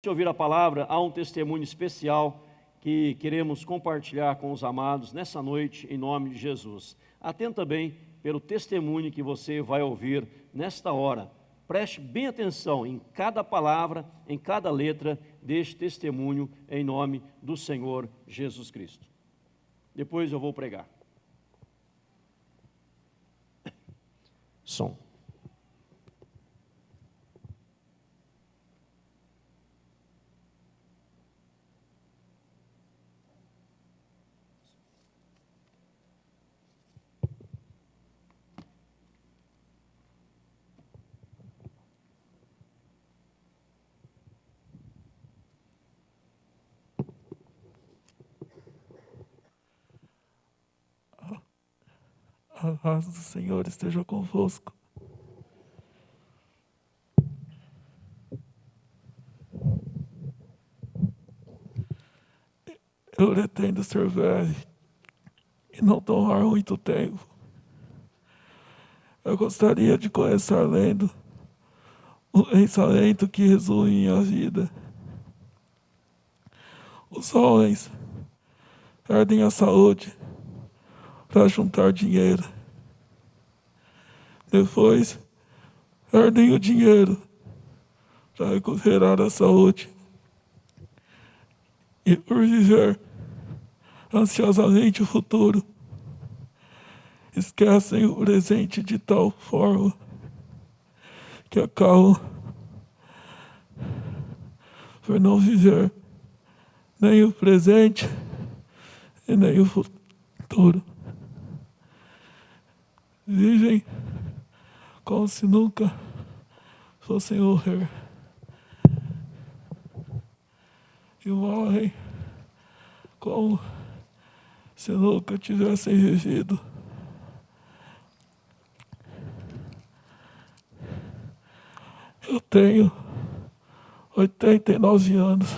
De ouvir a palavra, há um testemunho especial que queremos compartilhar com os amados nessa noite, em nome de Jesus. Atenta bem pelo testemunho que você vai ouvir nesta hora. Preste bem atenção em cada palavra, em cada letra deste testemunho, em nome do Senhor Jesus Cristo. Depois eu vou pregar. Som. A paz do Senhor esteja convosco. Eu pretendo ser velho e não tomar muito tempo. Eu gostaria de começar lendo um pensamento que resume minha vida. Os homens perdem a saúde para juntar dinheiro. Depois, perdem o dinheiro para recuperar a saúde. E por viver ansiosamente o futuro, esquecem o presente de tal forma que acabam por não viver nem o presente e nem o futuro. Vivem como se nunca fossem morrer. E morrem como se nunca tivessem vivido. Eu tenho 89 anos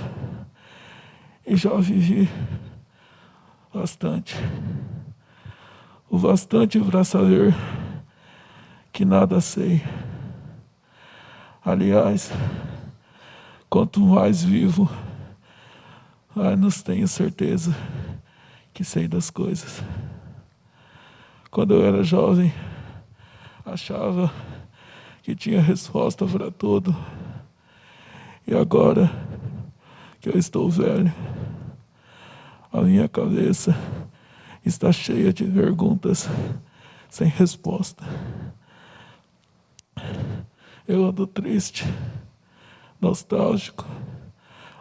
e já vivi bastante. O bastante para saber que nada sei. Aliás, quanto mais vivo, menos tenho certeza que sei das coisas. Quando eu era jovem, achava que tinha resposta para tudo. E agora que eu estou velho, a minha cabeça está cheia de perguntas sem resposta. Eu ando triste, nostálgico,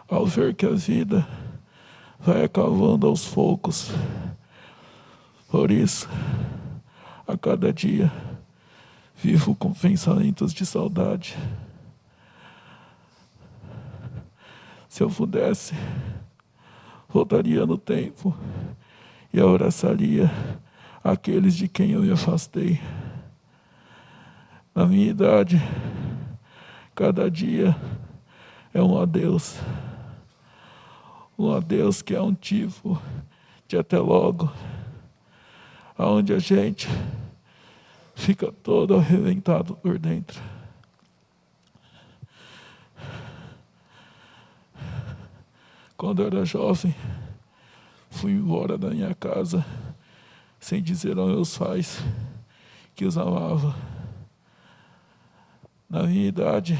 ao ver que a vida vai acabando aos poucos. Por isso, a cada dia, vivo com pensamentos de saudade. Se eu pudesse, voltaria no tempo e abraçaria aqueles de quem eu me afastei. Na minha idade, cada dia é um adeus. Um adeus que é um tipo de até logo, aonde a gente fica todo arrebentado por dentro. Quando eu era jovem, fui embora da minha casa sem dizer aos meus pais que os amava. Na minha idade,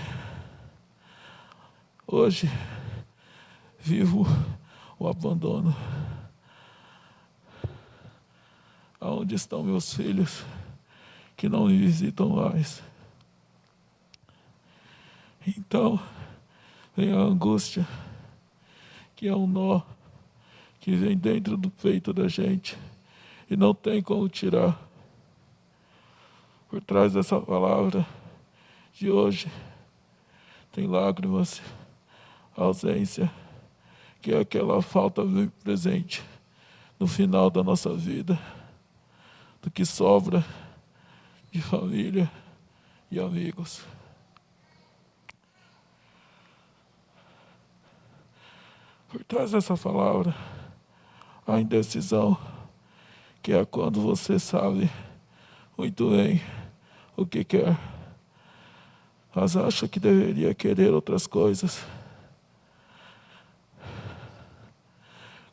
hoje, vivo o abandono. Aonde estão meus filhos que não me visitam mais? Então, vem a angústia, que é um nó que vem dentro do peito da gente e não tem como tirar. Por trás dessa palavra de hoje, tem lágrimas, ausência, que é aquela falta bem presente no final da nossa vida, do que sobra de família e amigos. Por trás dessa palavra, a indecisão, que é quando você sabe muito bem o que quer, mas acha que deveria querer outras coisas.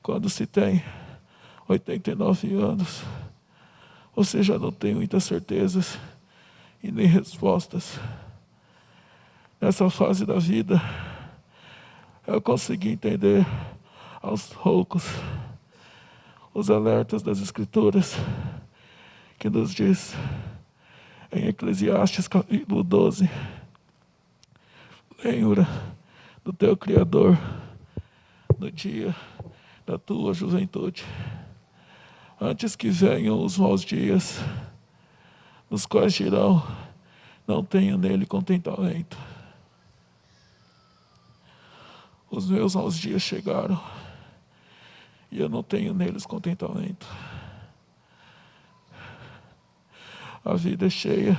quando se tem 89 anos, você já não tem muitas certezas e nem respostas. Nessa fase da vida, eu consegui entender aos poucos os alertas das Escrituras, que nos diz em Eclesiastes capítulo 12, lembra do teu Criador no dia da tua juventude, antes que venham os maus dias, nos quais dirão, não tenho nele contentamento. Os meus maus dias chegaram, e eu não tenho neles contentamento. A vida é cheia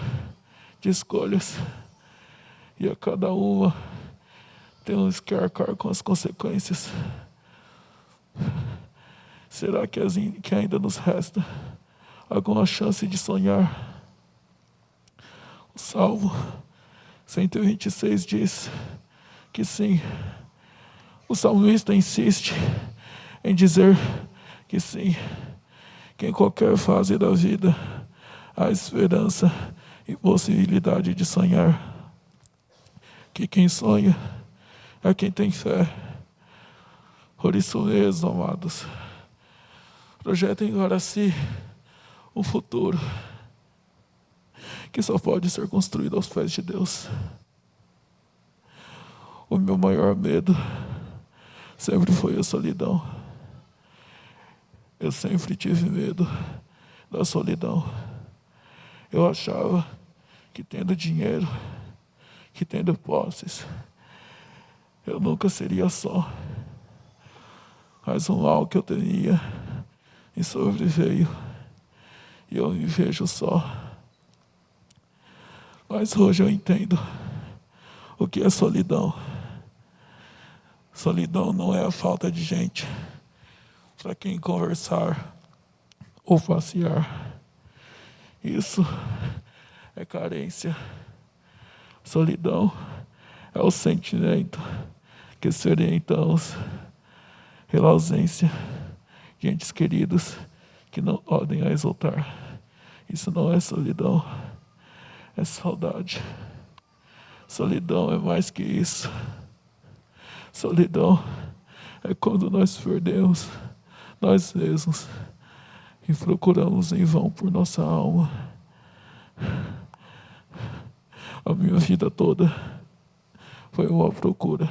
de escolhas, e a cada uma temos que arcar com as consequências. Será que ainda nos resta alguma chance de sonhar? O Salmo 126 diz que sim. O salmista insiste em dizer que sim, que em qualquer fase da vida há esperança e possibilidade de sonhar. Que quem sonha é quem tem fé. Por isso mesmo, amados, projetem para si um futuro que só pode ser construído aos pés de Deus. O meu maior medo sempre foi a solidão. Eu sempre tive medo da solidão. Eu achava que tendo dinheiro, que tendo posses, eu nunca seria só. Mas o mal que eu temia me sobreveio e eu me vejo só. Mas hoje eu entendo o que é solidão. Solidão não é a falta de gente para quem conversar ou passear. Isso é carência. Solidão é o sentimento que experimentamos pela ausência de entes queridos que não podem a exaltar. Isso não é solidão, é saudade. Solidão é mais que isso. Solidão é quando nós perdemos nós mesmos e procuramos em vão por nossa alma. A minha vida toda foi uma procura.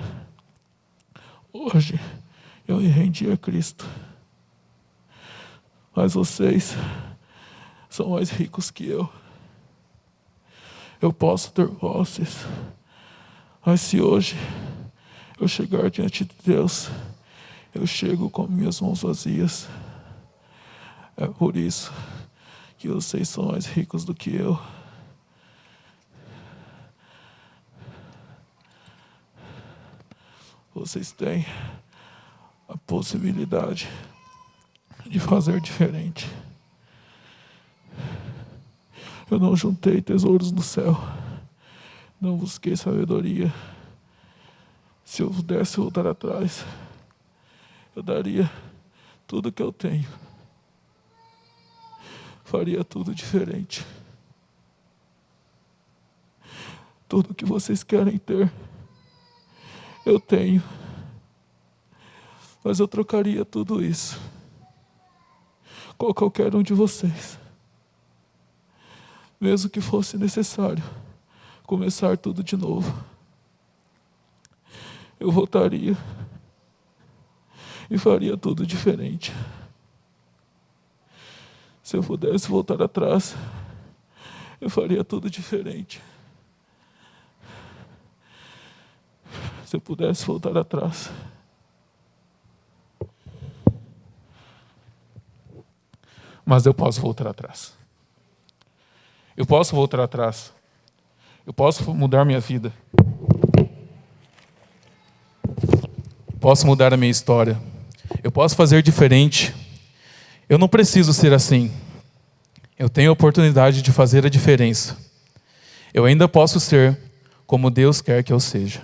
Hoje eu me rendi a Cristo. Mas vocês são mais ricos que eu. Eu posso ter posses, mas se hoje eu chegar diante de Deus, eu chego com minhas mãos vazias. É por isso que vocês são mais ricos do que eu. Vocês têm a possibilidade de fazer diferente. Eu não juntei tesouros no céu, não busquei sabedoria. Se eu pudesse voltar atrás, eu daria tudo que eu tenho. Faria tudo diferente. Tudo que vocês querem ter, eu tenho. Mas eu trocaria tudo isso com qualquer um de vocês. Mesmo que fosse necessário começar tudo de novo. Eu voltaria e faria tudo diferente. Se eu pudesse voltar atrás, eu faria tudo diferente. Se eu pudesse voltar atrás, mas eu posso voltar atrás. Eu posso voltar atrás. Eu posso mudar minha vida. Posso mudar a minha história. Eu posso fazer diferente. Eu não preciso ser assim. Eu tenho a oportunidade de fazer a diferença. Eu ainda posso ser como Deus quer que eu seja.